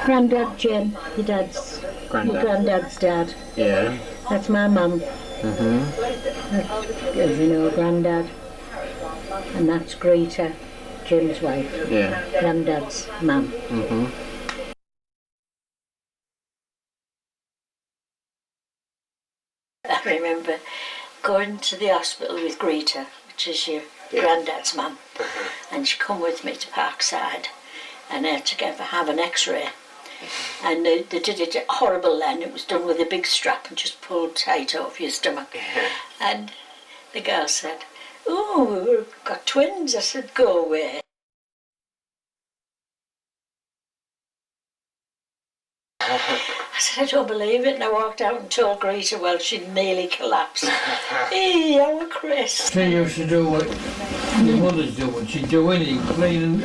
Grandad Jim, your granddad's dad. Yeah. That's my mum. As you know, Grandad. And that's Greta, Jim's wife. Yeah. Grandad's mum. I remember going to the hospital with Greta, which is your granddad's mum, and she come with me to Parkside, and I had to have an X-ray. And they did it horrible then. It was done with a big strap and just pulled tight off your stomach. And the girl said, "Oh, we've got twins." I said, "Go away." I said, "I don't believe it." And I walked out and told Greta, well, she nearly collapsed. Hey, our Chris. She used to do what your mother's doing. She'd do anything, cleaning.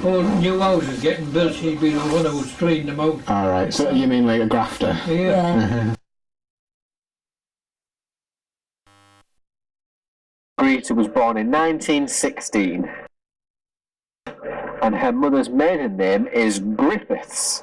All new houses getting built, she'd be the one who was cleaning them out. Alright, so you mean like a grafter? Yeah. Greta was born in 1916, and her mother's maiden name is Griffiths.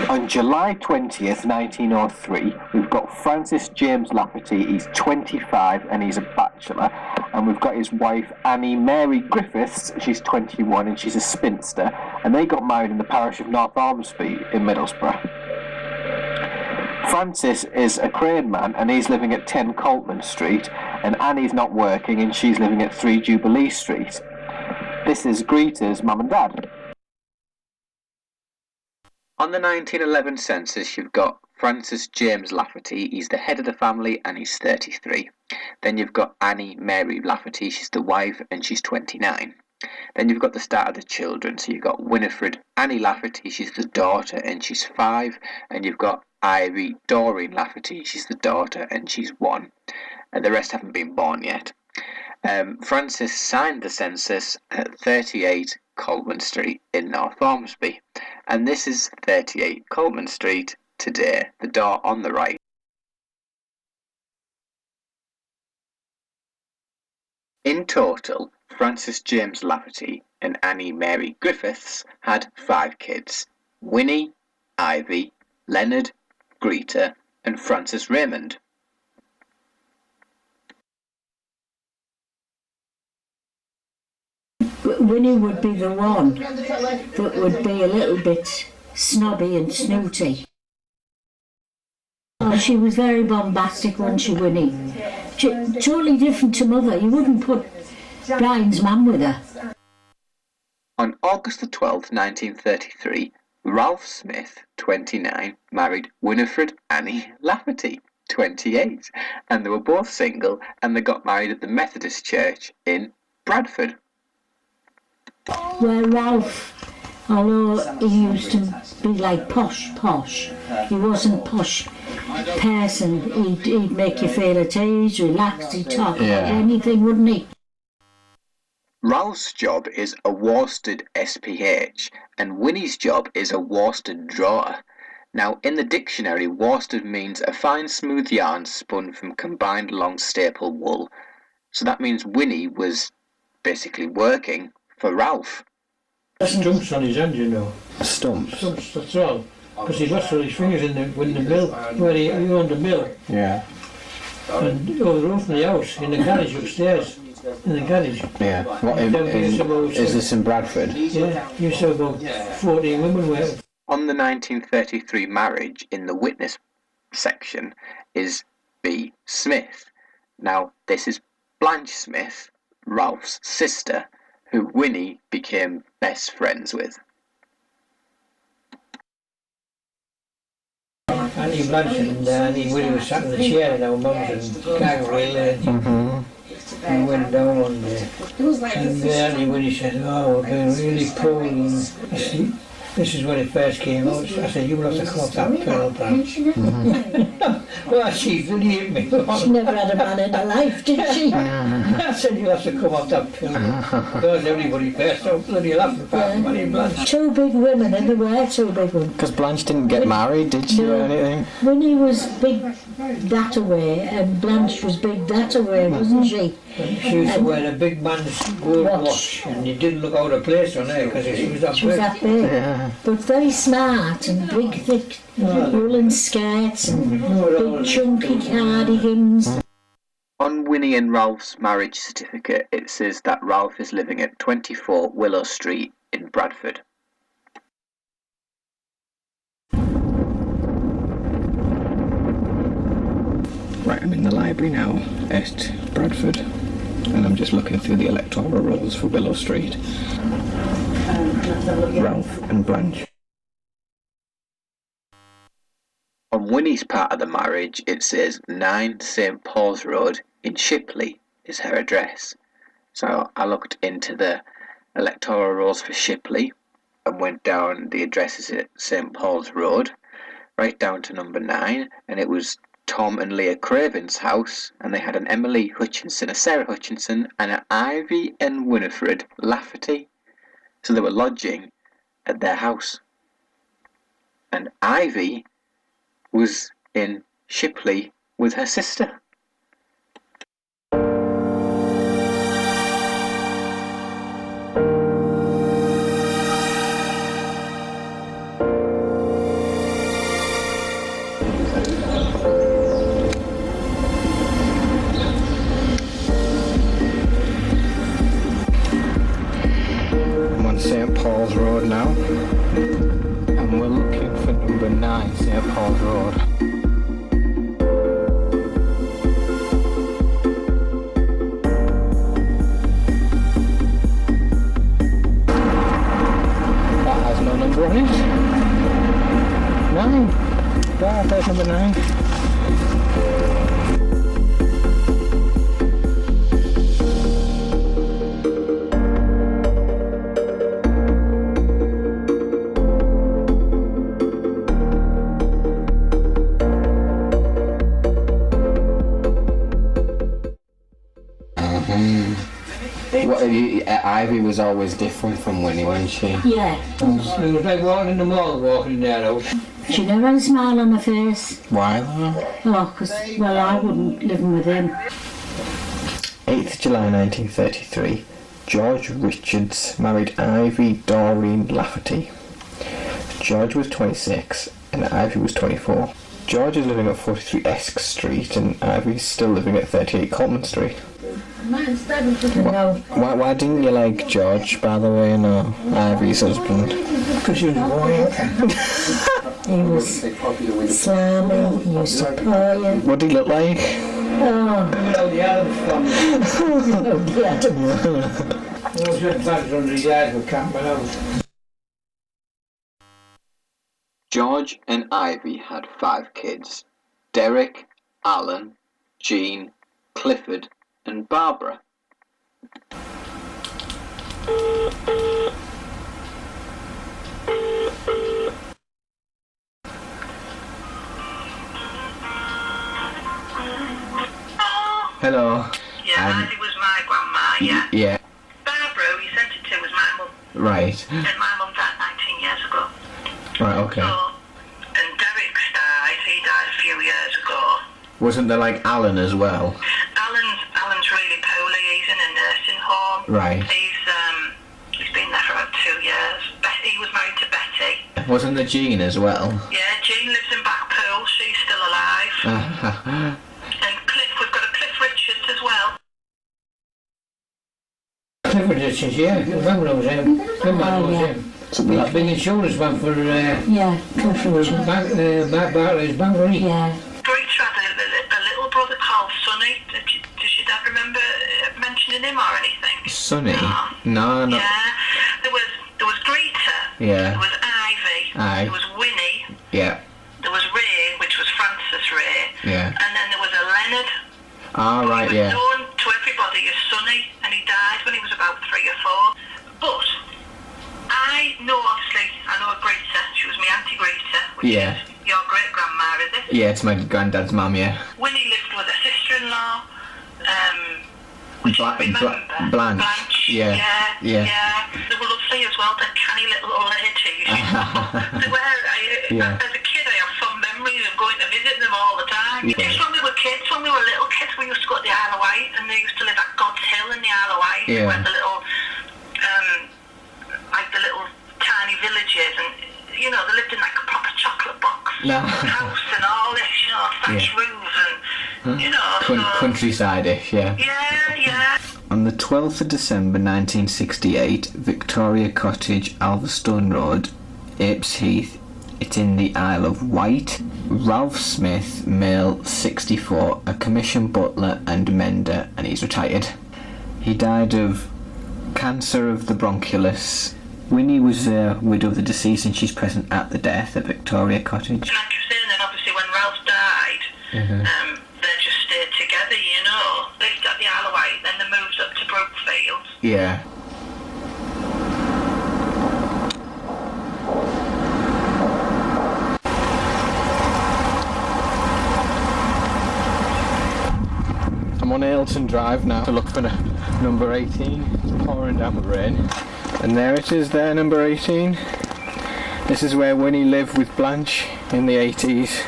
On July 20th, 1903, we've got Francis James Lafferty. He's 25 and he's a bachelor. And we've got his wife, Annie Mary Griffiths. She's 21 and she's a spinster. And they got married in the parish of North Ormsby in Middlesbrough. Francis is a crane man and he's living at 10 Coltman Street. And Annie's not working and she's living at 3 Jubilee Street. This is Greta's mum and dad. On the 1911 census, you've got Francis James Lafferty. He's the head of the family and he's 33. Then you've got Annie Mary Lafferty. She's the wife and she's 29. Then you've got the start of the children. So you've got Winifred Annie Lafferty. She's the daughter and she's 5. And you've got Ivy Doreen Lafferty. She's the daughter and she's 1. And the rest haven't been born yet. Francis signed the census at 38 Coltman Street in North Ormsby, and this is 38 Coltman Street today, the door on the right. In total, Francis James Lafferty and Annie Mary Griffiths had 5 kids: Winnie, Ivy, Leonard, Greta and Francis Raymond. Winnie would be the one that would be a little bit snobby and snooty. Oh, she was very bombastic, wasn't she, Winnie? Totally different to Mother. You wouldn't put Brian's mum with her. On August the 12th, 1933, Ralph Smith, 29, married Winifred Annie Lafferty, 28, and they were both single and they got married at the Methodist Church in Bradford. Where Ralph, although he used to be like posh, he wasn't posh person. He'd make you feel at ease, relaxed, he'd talk about anything, wouldn't he? Ralph's job is a worsted SPH and Winnie's job is a worsted drawer. Now, in the dictionary, worsted means a fine smooth yarn spun from combined long staple wool. So that means Winnie was basically working for Ralph. Stumps on his hand, you know. Stumps? Stumps, that's all. Because he lost all his fingers in the mill, where he owned the mill. Yeah. And over the roof of the house, in the garage upstairs. In the garage. Yeah. What, is this in Bradford? Yeah, you saw about 14 women were. On the 1933 marriage, in the witness section, is B. Smith. Now, this is Blanche Smith, Ralph's sister, who Winnie became best friends with. Annie Blanche and Annie Winnie was sat in the chair in our mum's and cargo wheel and went down one day. And Annie Winnie said, "Oh, we're going really poor." And I said, this is when it first came out. I said, "You will have to come off that pill, Blanche." Well, she hit me. She never had a man in her life, did she? I said, you have to come off that pill. Because everybody passed out bloody laughing apart from Annie Blanche. Two big women, and they were two big women. Because Blanche didn't get married, did she, or anything? Winnie was big that away, and Blanche was big that away, wasn't she? She used to wear a big man's gold watch, and you didn't look out of place on her because she was that big. She was that big. Yeah. But very smart, and big, thick woolen skirts, and big chunky cardigans. On Winnie and Ralph's marriage certificate, it says that Ralph is living at 24 Willow Street in Bradford. Right, I'm in the library now at Bradford, and I'm just looking through the electoral rolls for Willow Street. Ralph and Blanche. On Winnie's part of the marriage, it says 9 St Paul's Road in Shipley is her address. So I looked into the electoral rolls for Shipley and went down the addresses at St Paul's Road, right down to number 9, and it was Tom and Leah Craven's house, and they had an Emily Hutchinson, a Sarah Hutchinson, and an Ivy and Winifred Lafferty. So they were lodging at their house. And Ivy was in Shipley with her sister. St Paul's Road now, and we're looking for number 9 St Paul's Road. That has no number on it. 9. Yeah, there's number 9. Ivy was always different from Winnie, wasn't she? Yeah. It was like walking in the mall, walking in there out. She never had a smile on her face. Why though? Oh, because, well, I wouldn't live with him. 8th July 1933, George Richards married Ivy Doreen Lafferty. George was 26 and Ivy was 24. George is living at 43 Esk Street and Ivy's still living at 38 Colman Street. Why didn't you like George, by the way, no, Ivy's husband? Because he was white. He was slimy, he used to paw you. What did he look like? Oh. The Adams family. The Adams. Those were bags under his eyes were camping out. George and Ivy had 5 kids: Derek, Alan, Jean, Clifford, and Barbara. Hello. Yeah, Ivy was my grandma, yeah. Yeah. Barbara, who you sent it to, was my mum. Right. And my mum died 19 years ago. Right, okay. So, and Derek's died, he died a few years ago. Wasn't there like Alan as well? Alan's really poorly, he's in a nursing home. Right. He's been there for about 2 years. He was married to Betty. Wasn't there Jean as well? Yeah, Jean lives in Blackpool, she's still alive. And Cliff, we've got a Cliff Richards as well. Cliff Richards, yeah. Remember it was him. That big insurance man for Yeah, Cliff Richards. Barclays Bank, wasn't he? Yeah. Greta had a little brother called Sonny. Does your dad remember mentioning him or anything? Sonny? No. Yeah. There was Greta. Yeah. There was Ivy. Aye. There was Winnie. Yeah. There was Ray, which was Francis Ray. Yeah. And then there was a Leonard. Ah, right, He yeah. was known to everybody as Sonny, and he died when he was about 3 or 4. But I know Greta. She was my Auntie Greta, which is your great grandma is it? Yeah, it's my granddad's mum, yeah. Winnie lived with her sister-in-law, which I remember. Blanche. Yeah. They were lovely as well, they're canny little old ladies. They were, as a kid I have fond memories of going to visit them all the time. Yeah. Just when we were little kids, we used to go to the Isle of Wight, and they used to live at God's Hill in the Isle of Wight, where the little, like the little tiny villages, and you know, they lived in like a proper chocolate box house and all this, you know, thatched roofs and, you know. Countryside-ish, yeah. Yeah. On the 12th of December 1968, Victoria Cottage, Alverstone Road, Apes Heath, it's in the Isle of Wight. Ralph Smith, male, 64, a commission butler and mender, and he's retired. He died of cancer of the bronchulus. Winnie was the widow of the deceased, and she's present at the death at Victoria Cottage. And then obviously when Ralph died, they just stayed together, you know. Lived at the Isle of Wight, then they moved up to Brookfield. Yeah. I'm on Ailton Drive now to look for number 18. It's pouring down with rain. And there it is there, number 18. This is where Winnie lived with Blanche in the 80s.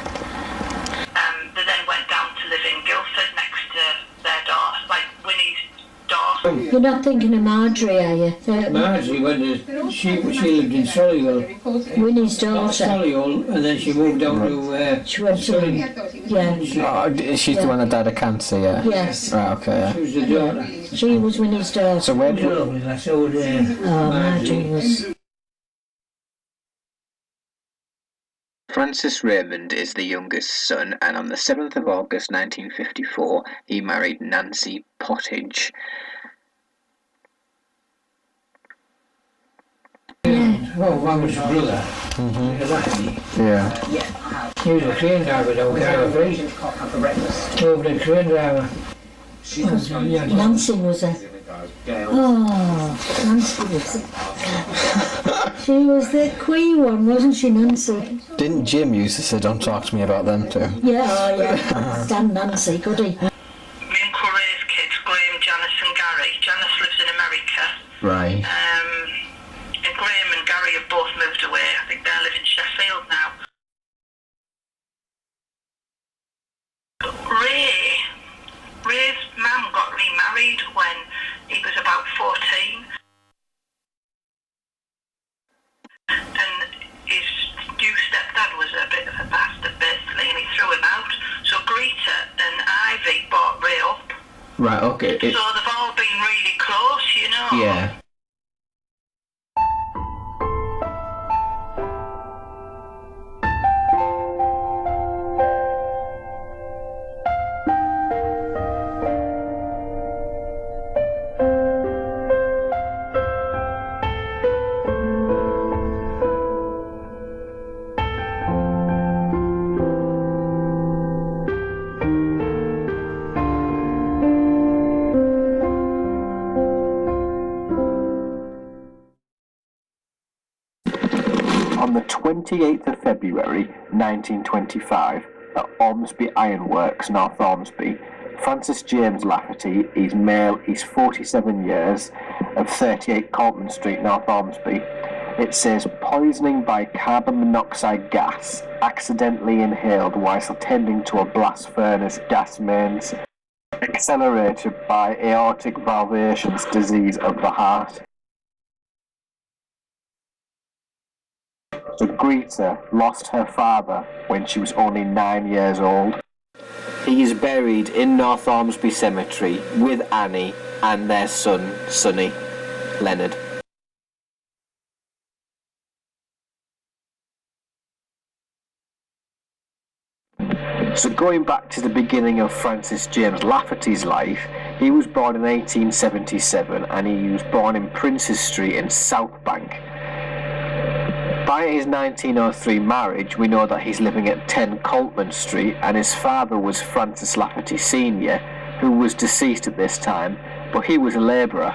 They then went down to live in Guildford next to their daughter, like Winnie's daughter. You're not thinking of Marjorie, are you? Marjorie, when she lived in Solihull. Winnie's daughter. Solihull, and then she moved down to She went to, yeah. She's the one that died of cancer, yeah? Yes. Right, okay, yeah. She was the daughter. She was Winnie's daughter. So where That's old, Marjorie was. Francis Raymond is the youngest son, and on the 7th of August 1954 he married Nancy Pottage. Well, one was a brother. Yeah. He was a train driver down there. Over the train driver. Nancy was a... Oh, Nancy was a... She was the queen one, wasn't she, Nancy? Didn't Jim used to say, "Don't talk to me about them too"? Yeah. Stand Nancy, could he? Me and Corey's kids, Graham, Janice and Gary. Janice lives in America. Right. And Graham and Gary have both moved away. I think they live in Sheffield now. But Ray's mum got remarried when he was about 14. And his new stepdad was a bit of a bastard, basically, and he threw him out. So Greta and Ivy brought Ray up. Right, okay. So they've all been really close, you know. Yeah. On the 28th of February 1925, at Ormsby Ironworks, North Ormsby, Francis James Lafferty, he's male, he's 47 years, of 38 Colton Street, North Ormsby. It says, poisoning by carbon monoxide gas, accidentally inhaled whilst attending to a blast furnace gas mains, accelerated by aortic valvations disease of the heart. So Greta lost her father when she was only 9 years old. He is buried in North Ormsby Cemetery with Annie and their son, Sonny Leonard. So going back to the beginning of Francis James Lafferty's life, he was born in 1877 and he was born in Princes Street in South Bank. By his 1903 marriage, we know that he's living at 10 Coltman Street, and his father was Francis Lafferty Sr., who was deceased at this time, but he was a labourer.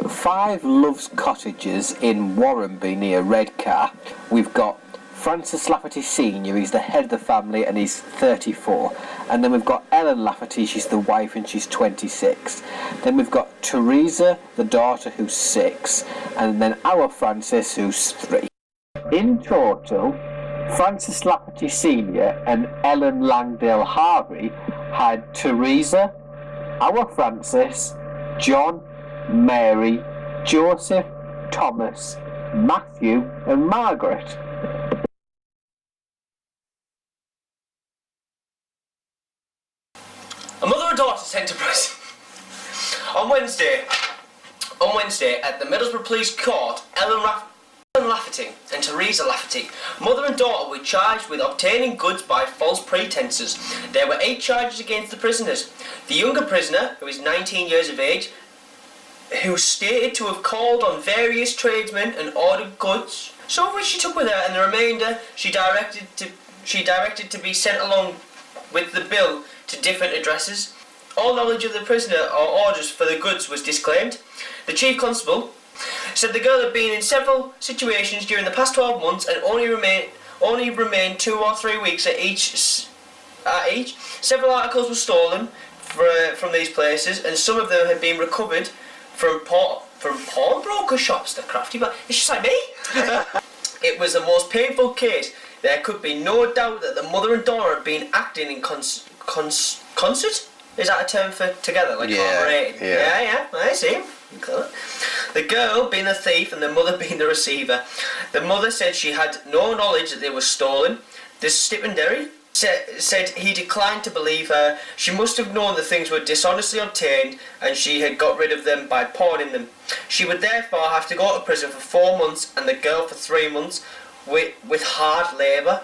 Five Loves Cottages in Warrenby near Redcar. We've got Francis Lafferty Senior, he's the head of the family and he's 34. And then we've got Ellen Lafferty, she's the wife and she's 26. Then we've got Teresa, the daughter, who's 6. And then our Francis, who's 3. In total, Francis Lafferty Senior and Ellen Langdale Harvey had Teresa, our Francis, John, Mary, Joseph, Thomas, Matthew and Margaret. A mother and daughter sent to prison. On Wednesday at the Middlesbrough Police Court, Ellen Lafferty and Teresa Lafferty, mother and daughter, were charged with obtaining goods by false pretences. There were 8 charges against the prisoners. The younger prisoner, who is 19 years of age, who stated to have called on various tradesmen and ordered goods, some of which she took with her, and the remainder she directed to be sent along with the bill to different addresses. All knowledge of the prisoner or orders for the goods was disclaimed. The Chief Constable said the girl had been in several situations during the past 12 months and only remained 2 or 3 weeks at each. Several articles were stolen from these places, and some of them had been recovered from pawnbroker shops. The crafty, but it's just like me. It was the most painful case. There could be no doubt that the mother and daughter had been acting in concert. Is that a term for together, like collaborating? Yeah, I see. The girl being the thief and the mother being the receiver. The mother said she had no knowledge that they were stolen. The stipendiary said he declined to believe her. She must have known that things were dishonestly obtained and she had got rid of them by pawning them. She would therefore have to go to prison for 4 months and the girl for 3 months with hard labour.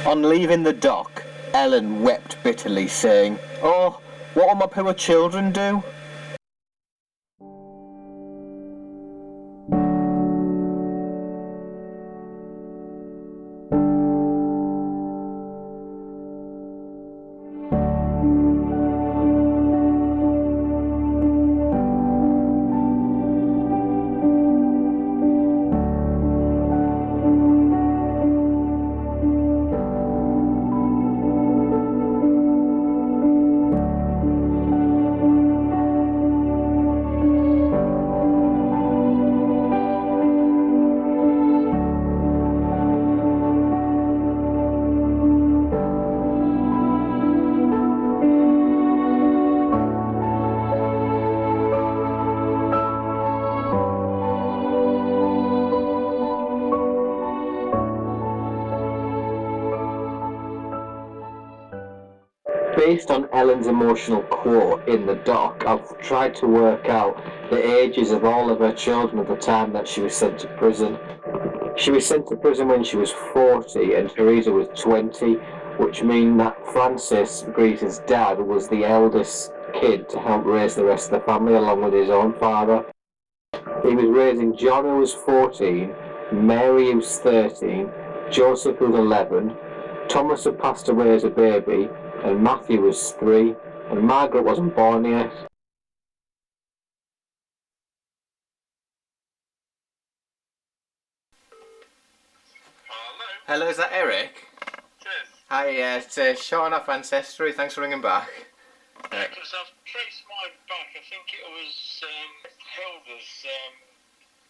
On leaving the dock, Ellen wept bitterly, saying, "Oh, what will my poor children do?" Based on Ellen's emotional quote in the doc, I've tried to work out the ages of all of her children at the time that she was sent to prison. She was sent to prison when she was 40 and Teresa was 20, which means that Francis, Greta's dad, was the eldest kid to help raise the rest of the family along with his own father. He was raising John, who was 14, Mary, who was 13, Joseph, who was 11, Thomas had passed away as a baby, and Matthew was 3, and Margaret wasn't born yet. Hello, is that Eric? Cheers. Hi, it's Sean off Ancestry. Thanks for ringing back. Because I've traced mine back. I think it was Hilda's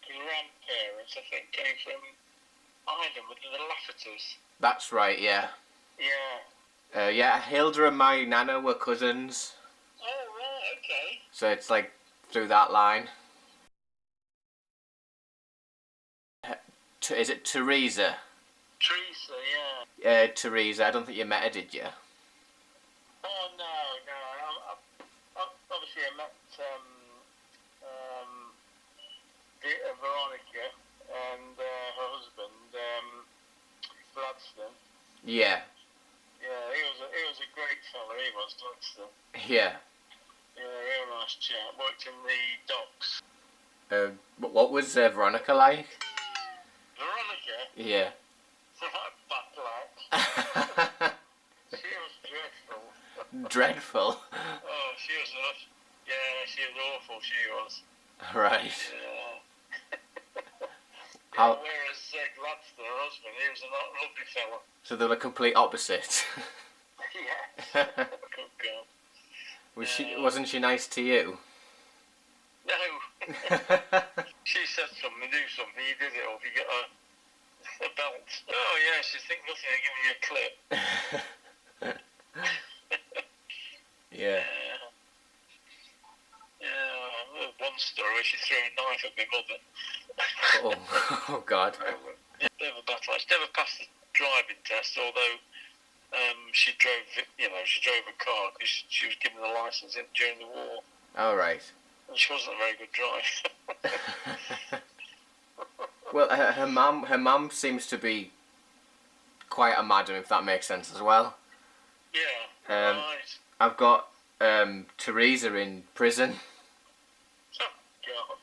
grandparents, I think, came from Ireland with the Laffertys. That's right, yeah. Yeah. Yeah, Hilda and my nana were cousins. Oh, right, okay. So it's like through that line. Is it Teresa? Teresa, yeah. Teresa, I don't think you met her, did you? Oh, no. Obviously, I met Veronica and her husband, Gladstone. Yeah. Yeah, he was a great fella, he was, Gladstone. Yeah. Yeah, real nice chap. Worked in the docks. What was Veronica like? Veronica? Yeah. Back she was dreadful. Dreadful. Oh, she was awful, she was. Right. How? Whereas Gladstone, her husband, he was a lovely fella. So they were complete opposites. Yes. Good girl. Wasn't she nice to you? No. She said something, do something, you did it, or if you get a belt. Oh yeah, she think nothing of giving you a clip. Yeah. Yeah, one story where she threw a knife at my mother. Oh God. Bit of a battle. She never passed the driving test, although she drove a car because she was given a licence during the war. Oh right. And she wasn't a very good driver. Well, her mum seems to be quite a madam, if that makes sense as well. Yeah. Right. I've got Teresa in prison. Oh God.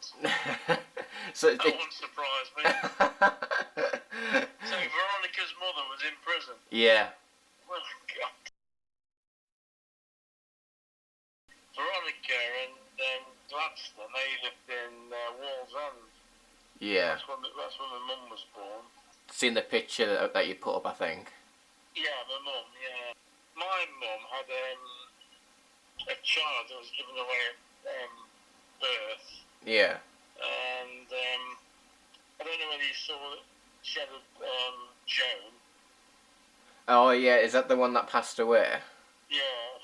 So that wouldn't surprise me. So Veronica's mother was in prison? Yeah. Oh God. Veronica and Gladstone, they lived in Wall's End. Yeah. That's when my mum was born. Seen the picture that you put up, I think. Yeah, my mum, yeah. My mum had a child that was given away at birth. Yeah. And I don't know whether you saw that she had Joan. Oh yeah, is that the one that passed away? Yeah,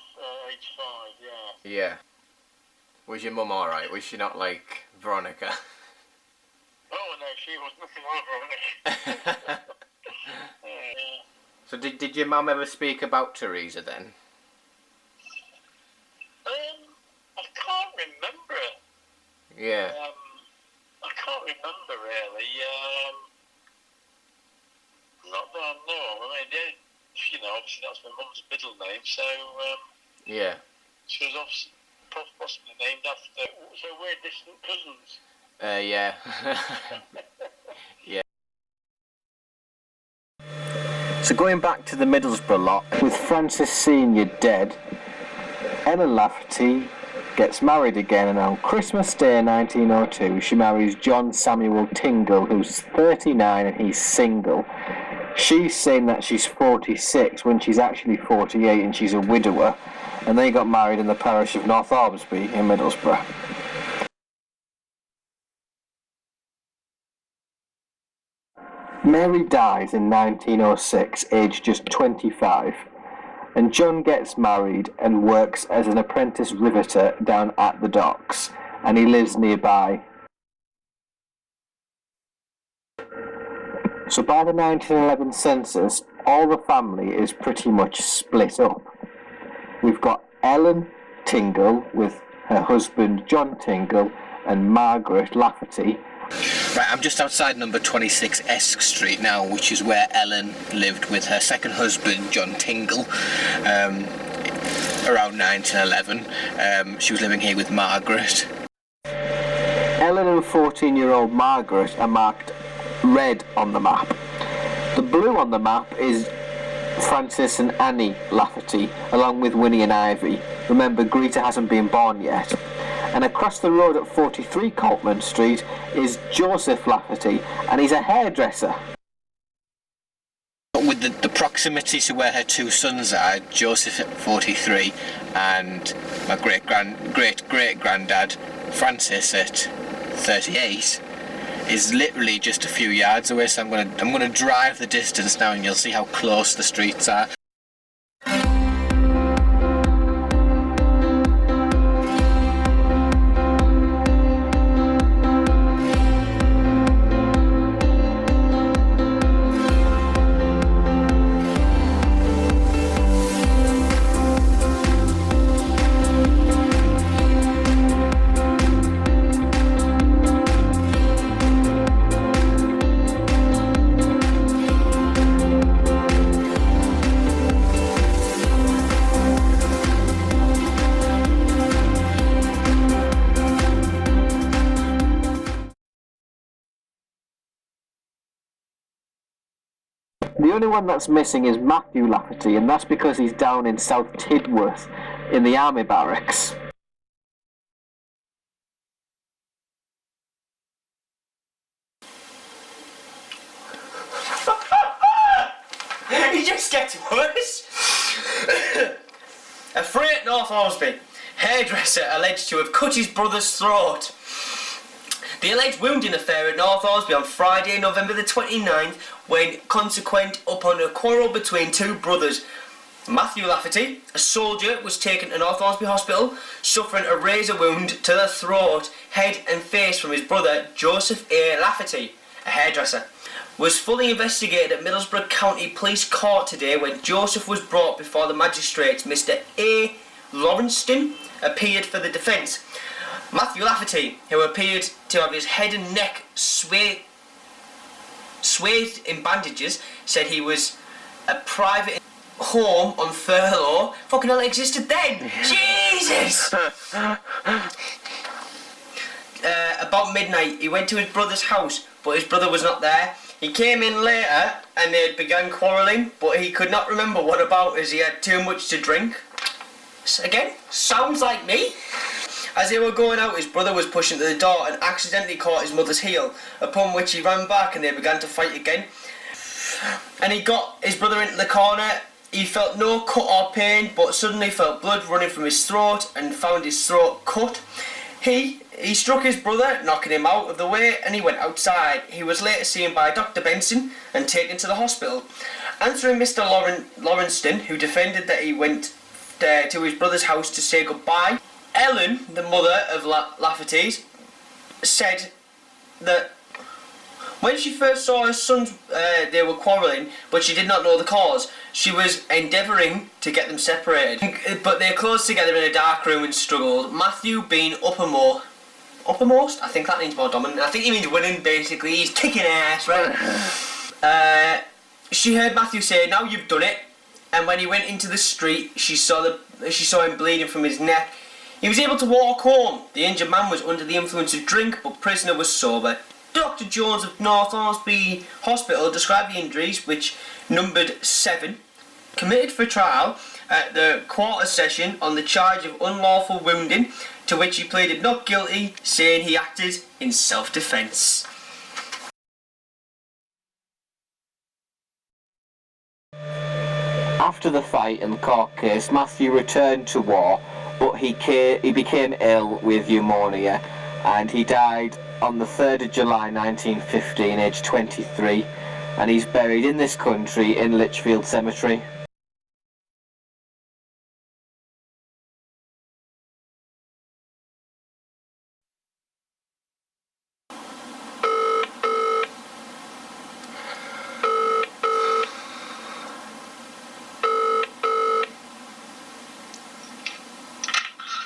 age 5, yeah. Yeah. Was your mum alright? Was she not like Veronica? Oh no, she was nothing like Veronica. Yeah. So did your mum ever speak about Teresa then? I can't remember. Yeah. I can't remember really. Not that I know of. I mean, obviously that's my mum's middle name, so yeah. She was possibly named after. So we're distant cousins. Yeah. Yeah. So going back to the Middlesbrough lot, with Francis Senior dead, Ellen Lafferty gets married again, and on Christmas Day 1902 she marries John Samuel Tingle, who's 39 and he's single. She's saying that she's 46 when she's actually 48 and she's a widower, and they got married in the parish of North Orbsby in Middlesbrough. Mary dies in 1906, aged just 25, and John gets married and works as an apprentice riveter down at the docks, and he lives nearby. So by the 1911 census, all the family is pretty much split up. We've got Ellen Tingle with her husband John Tingle and Margaret Lafferty. Right, I'm just outside number 26 Esk Street now, which is where Ellen lived with her second husband John Tingle around 1911. She was living here with Margaret. Ellen and 14-year-old Margaret are marked red on the map. The blue on the map is Francis and Annie Lafferty, along with Winnie and Ivy. Remember, Greta hasn't been born yet. And across the road at 43 Coltman Street is Joseph Lafferty, and he's a hairdresser. With the proximity to where her two sons are, Joseph at 43 and my great-great-granddad Francis at 38, is literally just a few yards away, so I'm gonna drive the distance now and you'll see how close the streets are. The only one that's missing is Matthew Lafferty, and that's because he's down in South Tidworth in the army barracks. only just gets worse. A friend at North Hornsby hairdresser alleged to have cut his brother's throat. The alleged wounding affair at North Hornsby on Friday, November the 29th, when consequent upon a quarrel between two brothers. Matthew Lafferty, a soldier, was taken to North Hornsby Hospital, suffering a razor wound to the throat, head and face from his brother, Joseph A. Lafferty, a hairdresser. Was fully investigated at Middlesbrough County Police Court today when Joseph was brought before the magistrates. Mr. A. Lawrenston appeared for the defence. Matthew Lafferty, who appeared to have his head and neck swathed in bandages, said he was a private home on furlough. Fucking hell, it existed then! Jesus! About midnight, he went to his brother's house, but his brother was not there. He came in later and they had begun quarrelling, but he could not remember what about as he had too much to drink. Again, sounds like me. As they were going out, his brother was pushing to the door and accidentally caught his mother's heel, upon which he ran back and they began to fight again. And he got his brother into the corner. He felt no cut or pain, but suddenly felt blood running from his throat and found his throat cut. He struck his brother, knocking him out of the way, and he went outside. He was later seen by Dr. Benson and taken to the hospital. Answering Mr. Lawrenston, who defended that he went to his brother's house to say goodbye, Ellen, the mother of Lafferty's, said that when she first saw her sons, they were quarrelling, but she did not know the cause. She was endeavouring to get them separated, but they closed together in a dark room and struggled. Matthew being uppermost? I think that means more dominant. I think he means winning, basically. He's kicking ass, right? She heard Matthew say, "Now you've done it." And when he went into the street, she saw him bleeding from his neck. He was able to walk home. The injured man was under the influence of drink, but prisoner was sober. Dr. Jones of North Hornsby Hospital described the injuries, which numbered 7, committed for trial at the quarter session on the charge of unlawful wounding, to which he pleaded not guilty, saying he acted in self-defence. After the fight and the court case, Matthew returned to war, but he became ill with pneumonia, and he died on the 3rd of July 1915, aged 23, and he's buried in this country in Lichfield Cemetery.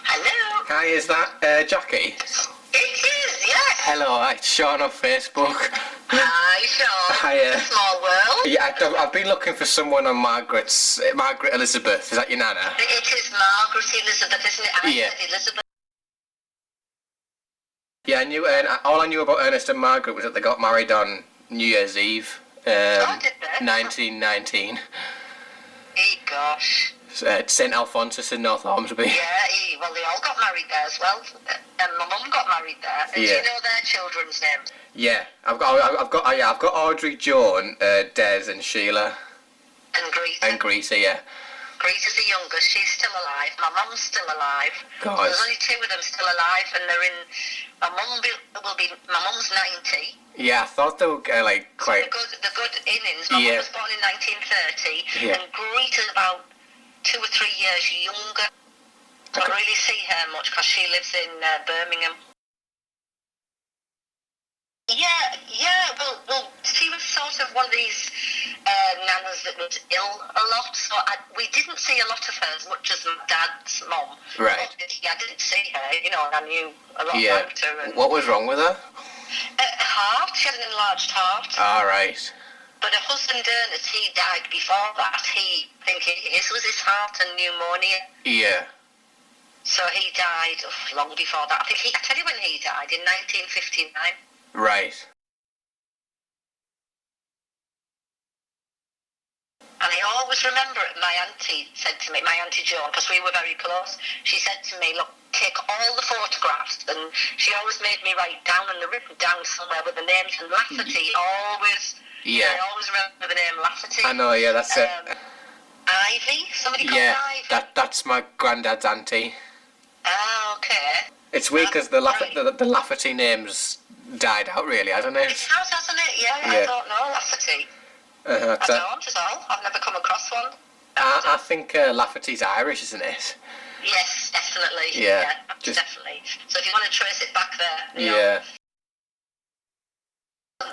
Hello? Hi, is that Jackie? It is, yes. Hello, it's Sean on Facebook. Hi, Sean. Hiya. Small world. Yeah, I've been looking for someone on Margaret Elizabeth. Is that your nana? It is Margaret Elizabeth, isn't it? I Yeah. said Elizabeth. Yeah, I knew. All I knew about Ernest and Margaret was that they got married on New Year's Eve, Did they? 1919. Gosh. St Alphonsus in North Ormsby. Yeah, well, they all got married there as well. And my mum got married there. And do Yeah. you know their children's names? Yeah, I've got Audrey, Joan, Des, and Sheila, And Greta. and Greta. Yeah. Greta's the youngest. She's still alive. My mum's still alive. God. There's only 2 of them still alive, and they're in. My mum's 90. Yeah, I thought they were quite. The good innings. My Yeah. mum was born in 1930, Yeah. and Greta's about 2 or 3 years younger. I don't really see her much because she lives in Birmingham. Yeah, well, she was sort of one of these nanas that was ill a lot, so we didn't see a lot of her as much as my dad's mum. Right. I didn't see her, and I knew a lot Yeah. about her. And, What was wrong with her? heart, she had an enlarged heart. All right. But her husband Ernest, he died before that. I think his was his heart and pneumonia. Yeah. So he died long before that. I tell you when he died, in 1959. Right. And I always remember it, my auntie said to me, my auntie Joan, because we were very close, she said to me, look, take all the photographs, and she always made me write down, and they're written down somewhere with the names, and Lafferty always, I always remember the name Lafferty. I know, yeah, that's it. Ivy? Somebody called Ivy? That's my granddad's auntie. Oh, okay. It's weird because the Lafferty names died out, really, hasn't it? It has, hasn't it? Yeah, I don't know Lafferty. I don't at all. I've never come across one. I think Lafferty's Irish, isn't it? Yes, definitely. Yeah, definitely. So if you want to trace it back there,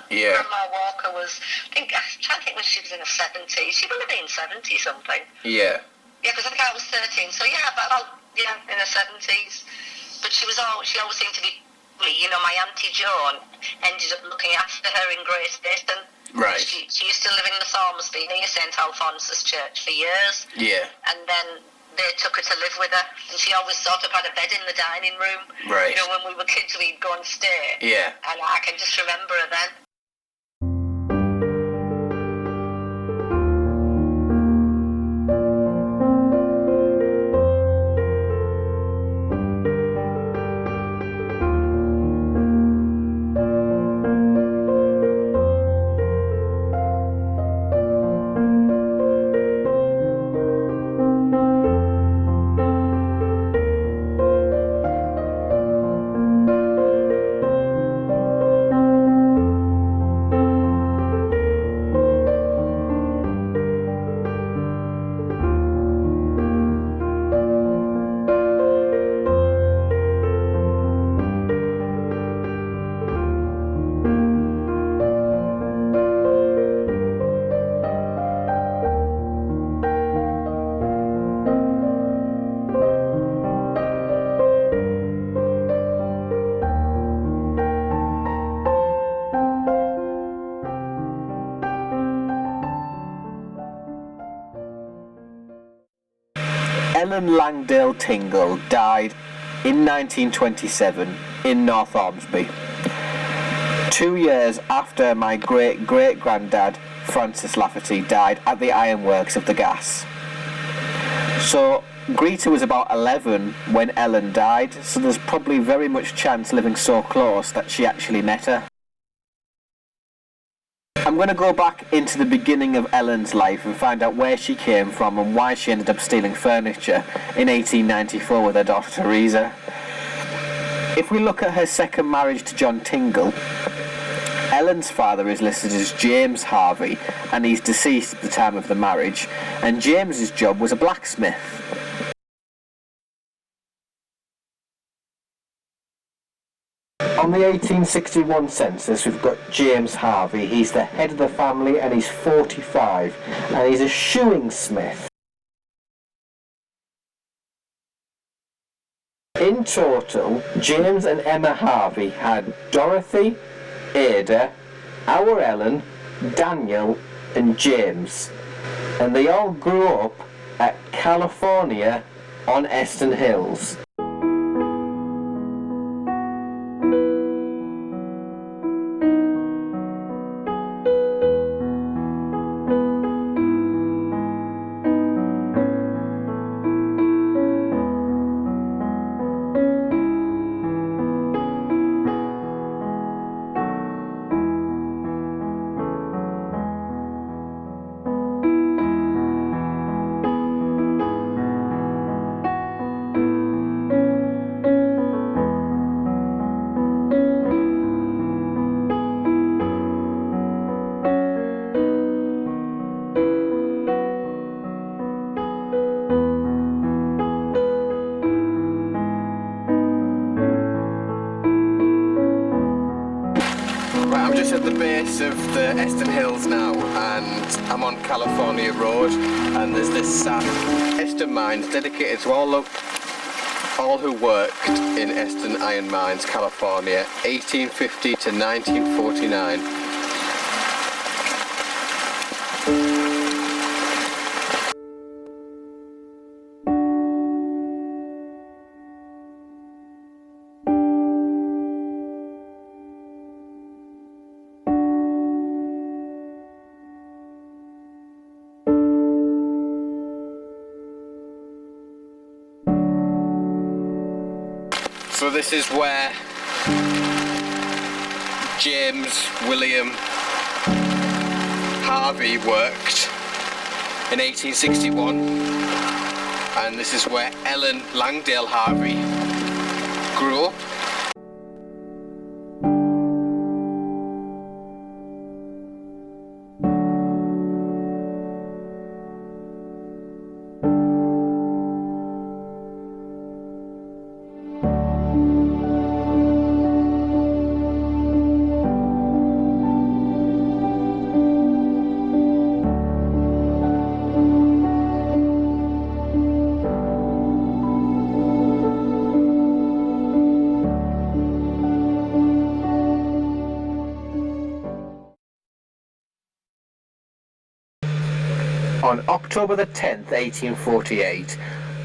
Grandma Walker was, I'm trying to think when she was in her 70s. She would have been 70 something. Yeah. Yeah, because I think I was 13. So yeah, about in her 70s. But she always seemed to be, my Auntie Joan ended up looking after her in Great Eastern. Right. She used to live in the Thormsby near St Alphonsus Church for years. Yeah. And then they took her to live with her, and she always sort of had a bed in the dining room. Right. When we were kids, we'd go and stay. Yeah. And I can just remember her then. Ellen Langdale Tingle died in 1927 in North Ormsby, 2 years after my great-great-granddad Francis Lafferty died at the Ironworks of the gas. So Greta was about 11 when Ellen died, so there's probably very much chance living so close that she actually met her. I'm going to go back into the beginning of Ellen's life and find out where she came from and why she ended up stealing furniture in 1894 with her daughter Teresa. If we look at her second marriage to John Tingle, Ellen's father is listed as James Harvey, and he's deceased at the time of the marriage, and James's job was a blacksmith. On the 1861 census, we've got James Harvey. He's the head of the family and he's 45, and he's a shoeing smith. In total, James and Emma Harvey had Dorothy, Ada, our Ellen, Daniel and James, and they all grew up at California on Eston Hills. I'm just at the base of the Eston Hills now, and I'm on California Road, and there's this Eston Mines dedicated to all who worked in Eston Iron Mines, California, 1850 to 1949. So this is where James William Harvey worked in 1861, and this is where Ellen Langdale Harvey grew up. On October the 10th, 1848,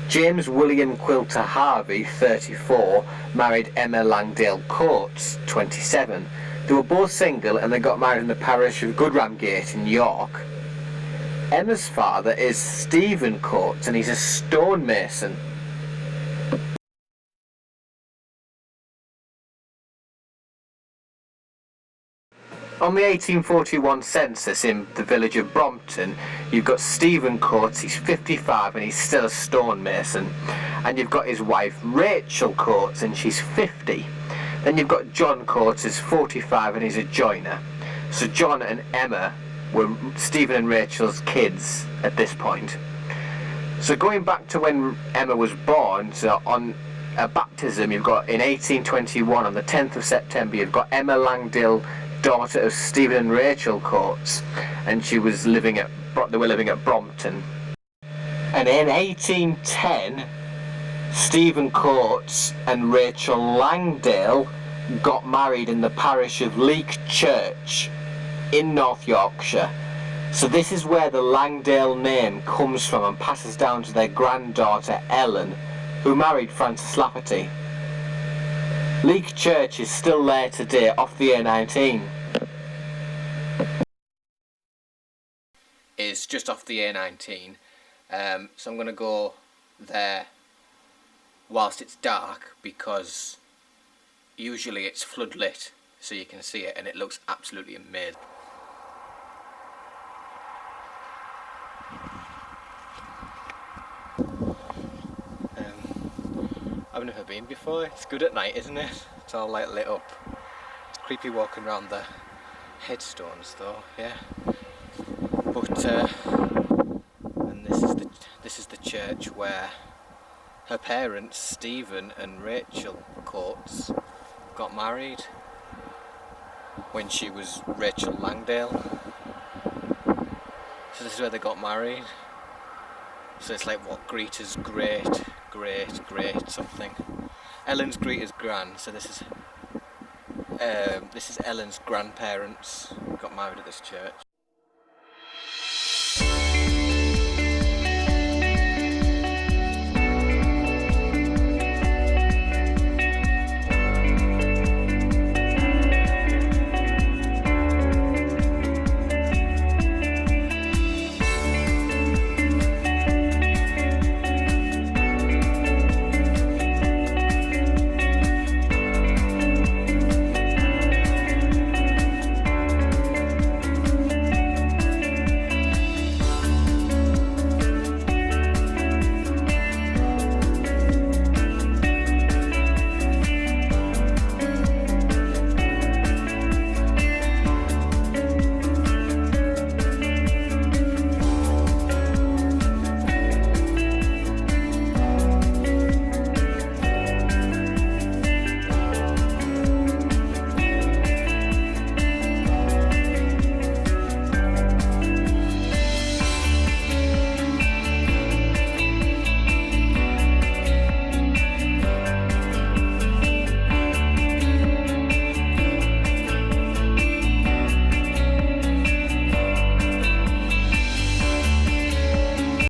James William Quilter Harvey, 34, married Emma Langdale Coates, 27. They were both single and they got married in the parish of Goodramgate in York. Emma's father is Stephen Coates and he's a stonemason. On the 1841 census in the village of Brompton, you've got Stephen Coates, he's 55 and he's still a stonemason. And you've got his wife Rachel Coates and she's 50. Then you've got John Coates, who's 45 and he's a joiner. So John and Emma were Stephen and Rachel's kids at this point. So going back to when Emma was born, so on a baptism you've got in 1821 on the 10th of September, you've got Emma Langdale, daughter of Stephen and Rachel Coates, and they were living at Brompton. And in 1810, Stephen Coates and Rachel Langdale got married in the parish of Leek Church in North Yorkshire. So this is where the Langdale name comes from and passes down to their granddaughter Ellen, who married Francis Lafferty. Leek Church is still there today off the A19. Is just off the A19, so I'm going to go there whilst it's dark because usually it's floodlit so you can see it and it looks absolutely amazing. I've never been before. It's good at night, isn't it? It's all like lit up. It's creepy walking around the headstones though, yeah. But and this is the church where her parents, Stephen and Rachel Coates, got married when she was Rachel Langdale. So this is where they got married. So it's like what, Greta's great something. Ellen's Greta's gran, so this is Ellen's grandparents got married at this church.